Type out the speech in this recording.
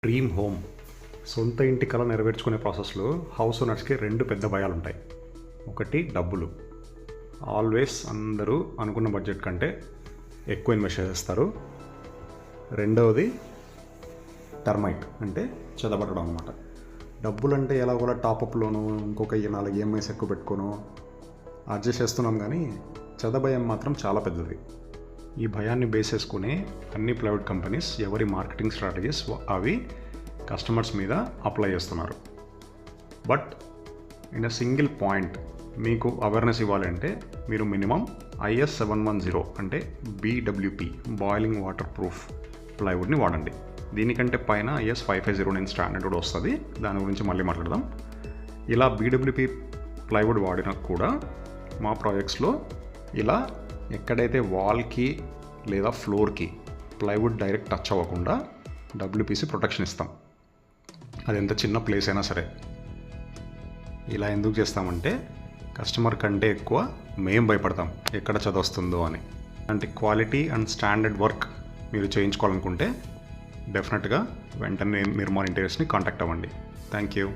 Dream home సొంత ఇంటి కల నెరవేర్చుకునే ప్రాసెస్లో హౌస్ ఓనర్స్కి రెండు పెద్ద భయాలు ఉంటాయి. ఒకటి డబ్బులు. ఆల్వేస్ అందరూ అనుకున్న బడ్జెట్ కంటే ఎక్కువ ఇన్వెస్ట్ చేస్తారు. రెండవది టర్మైట్ అంటే చెదబడడం అనమాట. డబ్బులు అంటే ఎలాగోలా టాపప్లోనూ ఇంకొక 4 ఈఎంఐస్ ఎక్కువ పెట్టుకోను అడ్జస్ట్ చేస్తున్నాం, కానీ భయం మాత్రం చాలా పెద్దది. ఈ భయాన్ని బేస్ చేసుకుని అన్ని ప్రైవేట్ కంపెనీస్ ఎవరి మార్కెటింగ్ స్ట్రాటజీస్ అవి కస్టమర్స్ మీద అప్లై చేస్తున్నారు. But in a single point మీకు అవేర్నెస్ ఇవ్వాలంటే మీరు మినిమం IS 710 అంటే BWP బాయిలింగ్ వాటర్ ప్రూఫ్ ప్లైవుడ్ని వాడండి. దీనికంటే పైన IS 5509 స్టాండర్డ్ కూడా వస్తుంది, దాని గురించి మళ్ళీ మాట్లాడదాం. ఇలా BWP ప్లైవుడ్ వాడినా కూడా మా ప్రాజెక్ట్స్లో ఇలా ఎక్కడైతే వాల్కి లేదా ఫ్లోర్కి ప్లైవుడ్ డైరెక్ట్ టచ్ అవ్వకుండా WPC ప్రొటెక్షన్ ఇస్తాం, అది ఎంత చిన్న ప్లేస్ అయినా సరే. ఇలా ఎందుకు చేస్తామంటే కస్టమర్ కంటే ఎక్కువ మేం భయపడతాం ఎక్కడ చదవస్తుందో అని. అంటే క్వాలిటీ అండ్ స్టాండర్డ్ వర్క్ మీరు చేయించుకోవాలనుకుంటే డెఫినెట్గా వెంటనే నిర్మాణ ఇంటీరియర్స్ని కాంటాక్ట్ అవ్వండి. Thank you.